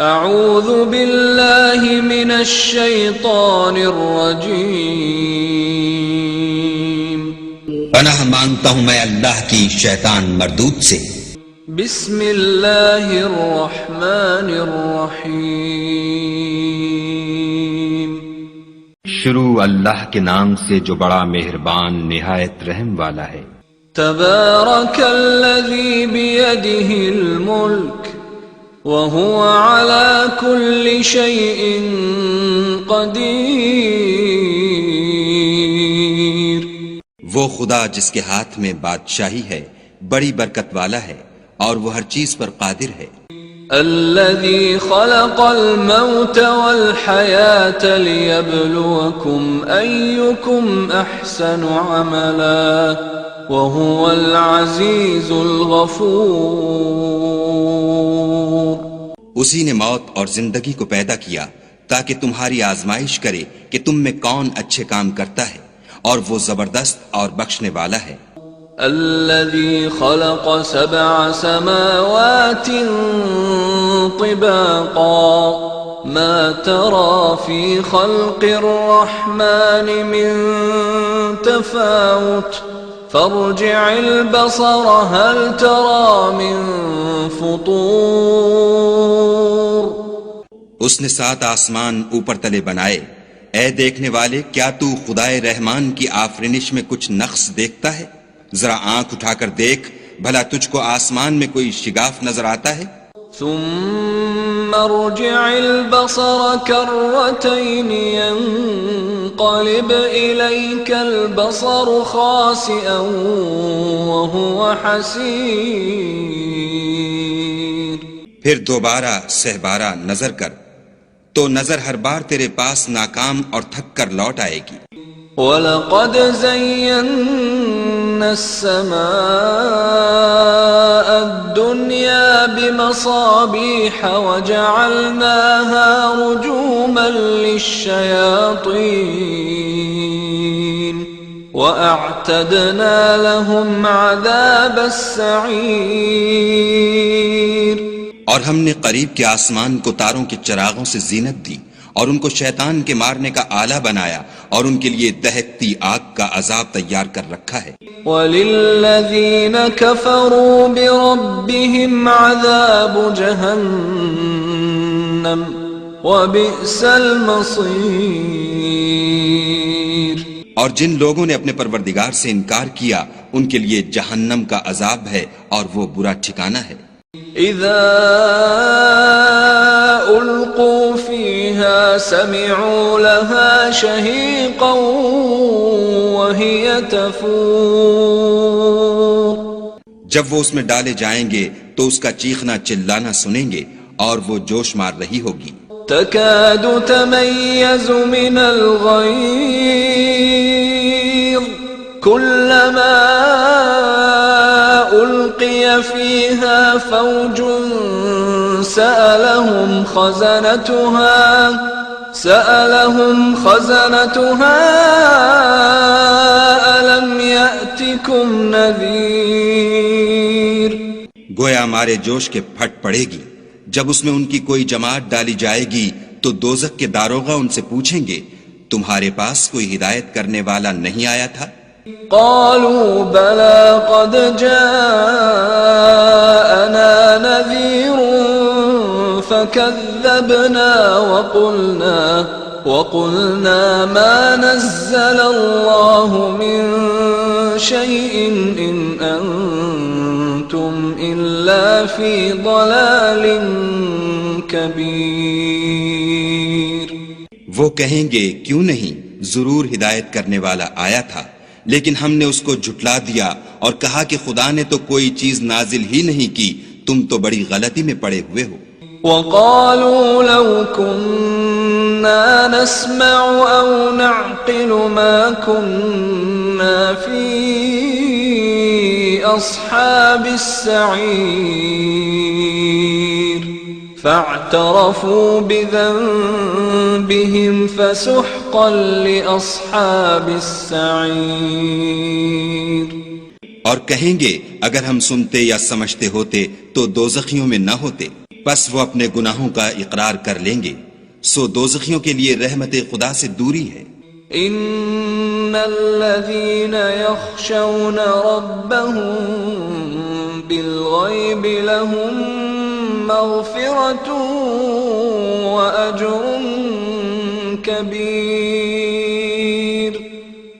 اعوذ باللہ من الشیطان الرجیم، پناہ مانگتا ہوں میں اللہ کی شیطان مردود سے۔ بسم اللہ الرحمن الرحیم، شروع اللہ کے نام سے جو بڑا مہربان نہایت رحم والا ہے۔ تبارک الذی بیدہ الملک وهو على كل شيء قدیر، وہ خدا جس کے ہاتھ میں بادشاہی ہے بڑی برکت والا ہے اور وہ ہر چیز پر قادر ہے۔ الذي خلق الموت والحياة ليبلوكم أيكم أحسن عملا وهو العزيز الغفور، اسی نے موت اور زندگی کو پیدا کیا تاکہ تمہاری آزمائش کرے کہ تم میں کون اچھے کام کرتا ہے، اور وہ زبردست اور بخشنے والا ہے۔ الذي خلق 7 سماوات طباقا ما ترى في خلق الرحمن من تفاوت فارجع البصر هل ترى من فطور، اس نے 7 آسمان اوپر تلے بنائے، اے دیکھنے والے کیا تو خدائے رحمان کی آفرینش میں کچھ نقص دیکھتا ہے؟ ذرا آنکھ اٹھا کر دیکھ بھلا تجھ کو آسمان میں کوئی شگاف نظر آتا ہے؟ ثم ارجع البصر كرتين ينقلب إليك البصر خاسئا وهو حسير، پھر دوبارہ سہبارہ نظر کر تو نظر ہر بار تیرے پاس ناکام اور تھک کر لوٹ آئے گی۔ وَلَقَدْ زَيَّنَّا السَّمَاءَ الدُّنْيَا بِمَصَابِيحَ وَجَعَلْنَاهَا رُجُومًا لِلشَّيَاطِينِ وَأَعْتَدْنَا لَهُمْ عَذَابَ السَّعِيرِ، اور ہم نے قریب کے آسمان کو تاروں کے چراغوں سے زینت دی اور ان کو شیطان کے مارنے کا آلہ بنایا اور ان کے لیے دہکتی آگ کا عذاب تیار کر رکھا ہے۔ وَلِلَّذِينَ كَفَرُوا بِرَبِّهِمْ عَذَابُ جَهَنَّمَ وَبِئْسَ الْمَصِيرُ، اور جن لوگوں نے اپنے پروردگار سے انکار کیا ان کے لیے جہنم کا عذاب ہے اور وہ برا ٹھکانہ ہے۔ اذا القوا فيها سمعوا لها شهيقا وهي تفور، جب وہ اس میں ڈالے جائیں گے تو اس کا چیخنا چلانا سنیں گے اور وہ جوش مار رہی ہوگی۔ تكاد تميز من الغيظ كلما ألقي فيها فوج سألهم خزنتها ألم يأتكم نذير، گویا مارے جوش کے پھٹ پڑے گی جب اس میں ان کی کوئی جماعت ڈالی جائے گی تو دوزخ کے داروغہ ان سے پوچھیں گے تمہارے پاس کوئی ہدایت کرنے والا نہیں آیا تھا؟ قالوا بلى قد جاءنا نذير فكذبنا وقلنا ما نزل الله من شيء إن أنتم إلا في ضلال كبير، وہ کہیں گے کیوں نہیں، ضرور ہدایت کرنے والا آیا تھا لیکن ہم نے اس کو جھٹلا دیا اور کہا کہ خدا نے تو کوئی چیز نازل ہی نہیں کی، تم تو بڑی غلطی میں پڑے ہوئے ہو۔ وَقَالُوا لَوْ كُنَّا نَسْمَعُ أَوْ نَعْقِلُ مَا كُنَّا فِي أَصْحَابِ السَّعِيرِ فَاعْتَرَفُوا بِذَنبِهِمْ فَسُحْقًا لِأَصْحَابِ السَّعِيرِ، اور کہیں گے اگر ہم سنتے یا سمجھتے ہوتے تو دوزخیوں میں نہ ہوتے۔ پس وہ اپنے گناہوں کا اقرار کر لیں گے، سو دوزخیوں کے لیے رحمت خدا سے دوری ہے۔ ان الذين يخشون ربهم بالغيب لهم مغفرة واجر كبير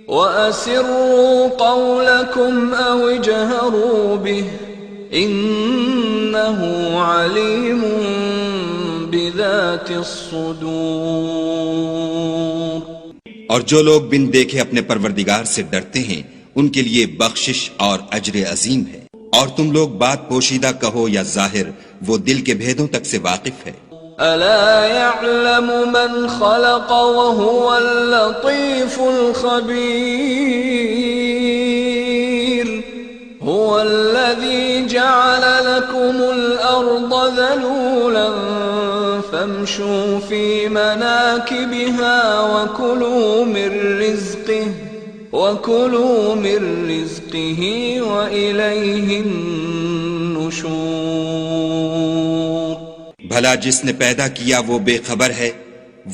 واسروا قولكم او اجهروا به انه عليم بذات الصدور۔ اور جو لوگ بن دیکھے اپنے پروردگار سے ڈرتے ہیں ان کے لیے بخشش اور اجر عظیم ہے۔ اور تم لوگ بات پوشیدہ کہو یا ظاہر، وہ دل کے بھیدوں تک سے واقف ہے۔ الا يعلم من خلق وهو اللطيف الخبير هو الذي جعل لكم الارض ذلولا فامشوا في مناكبها وكلوا من رزقه وإليه النشور۔ بھلا جس نے پیدا کیا وہ بے خبر ہے؟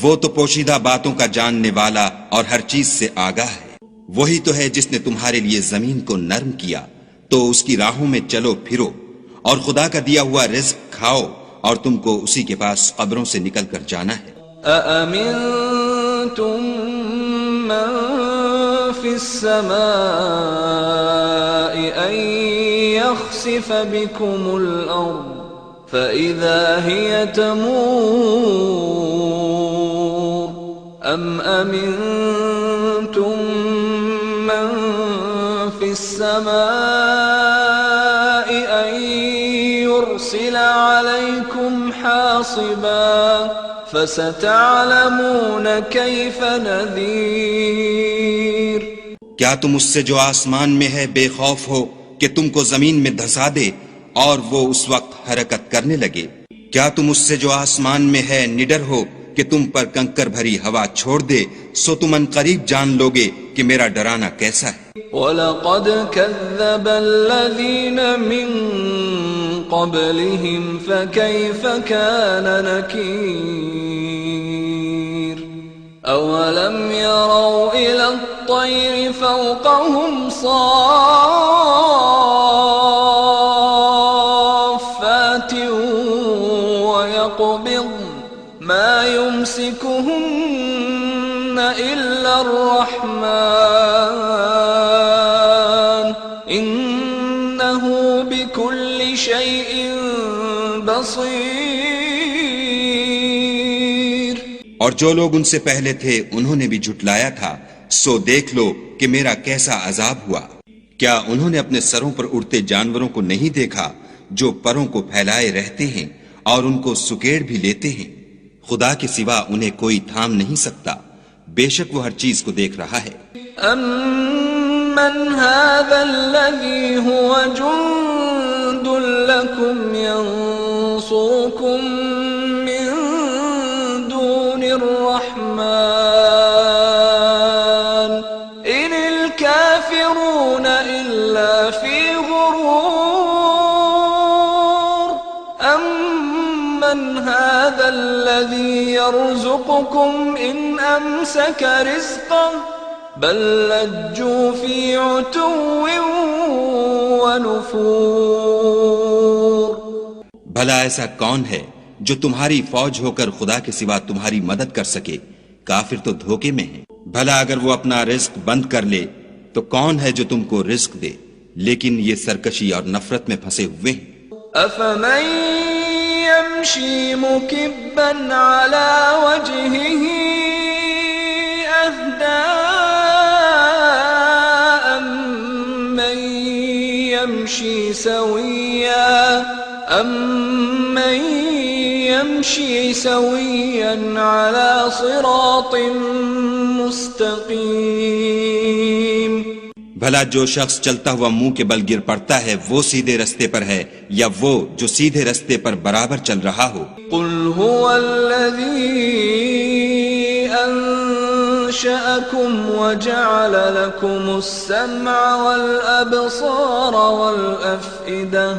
وہ تو پوشیدہ باتوں کا جاننے والا اور ہر چیز سے آگاہ ہے۔ وہی تو ہے جس نے تمہارے لیے زمین کو نرم کیا، تو اس کی راہوں میں چلو پھرو، اور خدا کا دیا ہوا رزق کھاؤ، اور تم کو اسی کے پاس قبروں سے نکل کر جانا ہے۔ أأمنتم من في السماء أن يخسف بكم الأرض فإذا هي تمور أم أمنتم من في السماء أن يرسل عليكم حاصبا فستعلمون كيف نذير۔ کیا تم اس سے جو آسمان میں ہے بے خوف ہو کہ تم کو زمین میں دھسا دے اور وہ اس وقت حرکت کرنے لگے؟ کیا تم اس سے جو آسمان میں ہے نڈر ہو کہ تم پر کنکر بھری ہوا چھوڑ دے؟ سو تم ان قریب جان لوگے کہ میرا ڈرانا کیسا ہے۔ وَلَقَدْ كَذَّبَ الَّذِينَ مِن قَبْلِهِمْ فَكَيْفَ كَانَ نَكِيرِ أَوَلَمْ يَرَوْا إِلَى الطَّيْرِ فَوْقَهُمْ صَافَّاتٍ وَيَقْبِضْنَ مَا يُمْسِكُهُنَّ إِلَّا الرَّحْمَنُ إِنَّهُ بِكُلِّ شَيْءٍ بَصِيرٌ۔ اور جو لوگ ان سے پہلے تھے انہوں نے بھی جھٹلایا تھا، سو دیکھ لو کہ میرا کیسا عذاب ہوا۔ کیا انہوں نے اپنے سروں پر اڑتے جانوروں کو نہیں دیکھا جو پروں کو پھیلائے رہتے ہیں اور ان کو سکیڑ بھی لیتے ہیں؟ خدا کے سوا انہیں کوئی تھام نہیں سکتا، بے شک وہ ہر چیز کو دیکھ رہا ہے۔ أَمَّنْ هَذَا الَّذِي هُوَ جُنْدٌ لَكُمْ يَنْصُرُكُمْ مِنْ دُونِ الرَّحْمَنِ إِنِ الْكَافِرُونَ إِلَّا فِي غُرُورٍ أَمَّنْ هَذَا الَّذِي يَرْزُقُكُمْ إِنْ أَمْسَكَ رِزْقَهُ بل لجوا في عتو ونفور۔ بھلا ایسا کون ہے جو تمہاری فوج ہو کر خدا کے سوا تمہاری مدد کر سکے؟ کافر تو دھوکے میں ہیں۔ بھلا اگر وہ اپنا رزق بند کر لے تو کون ہے جو تم کو رزق دے؟ لیکن یہ سرکشی اور نفرت میں پھنسے ہوئے ہیں۔ أفمن يمشي مكبا على وجهه أهدى أمن يمشي سويا على صراط مستقيم۔ بھلا جو شخص چلتا ہوا منہ کے بل گر پڑتا ہے وہ سیدھے رستے پر ہے یا وہ جو سیدھے رستے پر برابر چل رہا ہو؟ قل هو الذي أنشأكم وجعل لكم السمع والأبصار والأفئدة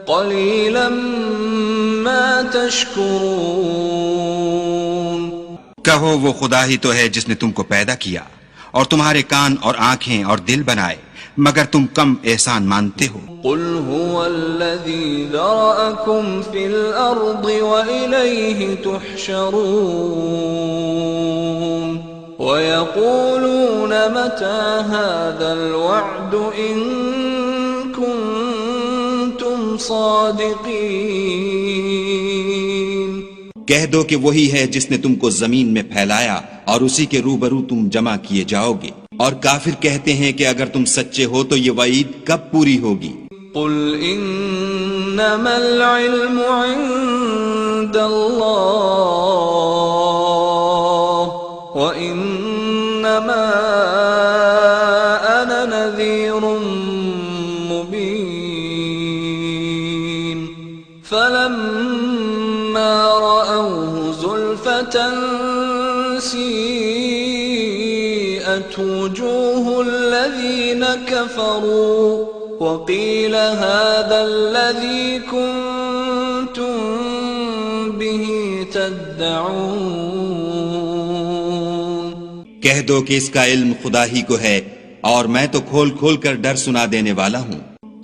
قليلا ما تشكرون کہو وہ خدا ہی تو ہے جس نے تم کو پیدا کیا اور تمہارے کان اور آنکھیں اور دل بنائے، مگر تم کم احسان مانتے ہو۔ قل هو الذي ذرأكم في الأرض وإليه تحشرون ويقولون متى هذا الوعد إن كنتم صادقين۔ کہہ دو کہ وہی ہے جس نے تم کو زمین میں پھیلایا اور اسی کے روبرو تم جمع کیے جاؤ گے، اور کافر کہتے ہیں کہ اگر تم سچے ہو تو یہ وعید کب پوری ہوگی؟ قل انما العلم عند اللہ وانما انا نذیر مبین فلما رأوه زلفة سیئت وجوه الذین كفروا وقيل هذا الذي كنتم به تدعون۔ کہہ دو کہ اس کا علم خدا ہی کو ہے اور میں تو کھول کھول کر ڈر سنا دینے والا ہوں۔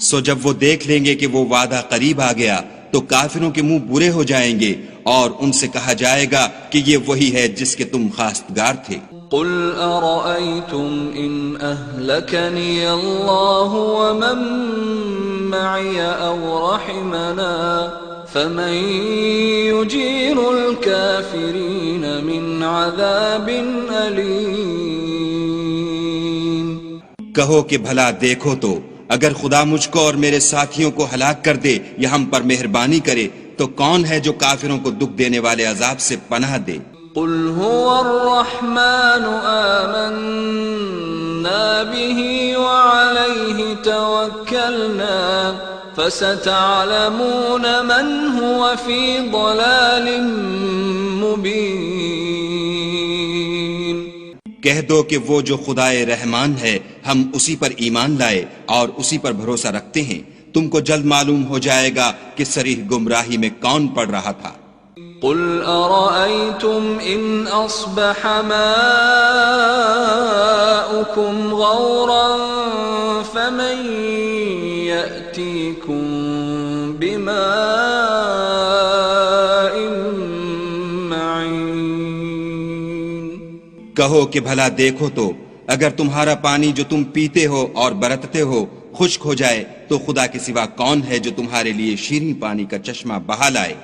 سو جب وہ دیکھ لیں گے کہ وہ وعدہ قریب آ گیا تو کافروں کے منہ برے ہو جائیں گے اور ان سے کہا جائے گا کہ یہ وہی ہے جس کے تم خواستگار تھے۔ قل أرأيتم إن أهلكني الله ومن معي أو رحمنا فمن يجير الكافرين من عذاب أليم۔ کہو کہ بھلا دیکھو تو اگر خدا مجھ کو اور میرے ساتھیوں کو ہلاک کر دے یا ہم پر مہربانی کرے تو کون ہے جو کافروں کو دکھ دینے والے عذاب سے پناہ دے؟ قل هو الرحمن آمنا به وعليه توكلنا فستعلمون من هو في ضلال مبين۔ کہہ دو کہ وہ جو خدائے رحمان ہے ہم اسی پر ایمان لائے اور اسی پر بھروسہ رکھتے ہیں، تم کو جلد معلوم ہو جائے گا کہ صریح گمراہی میں کون پڑ رہا تھا۔ قل أرأيتم إن أصبح ماؤكم غورا فمن يأتيكم بماء معين۔ کہو کہ بھلا دیکھو تو اگر تمہارا پانی جو تم پیتے ہو اور برتتے ہو خشک ہو جائے تو خدا کے سوا کون ہے جو تمہارے لیے شیریں پانی کا چشمہ بہا لائے؟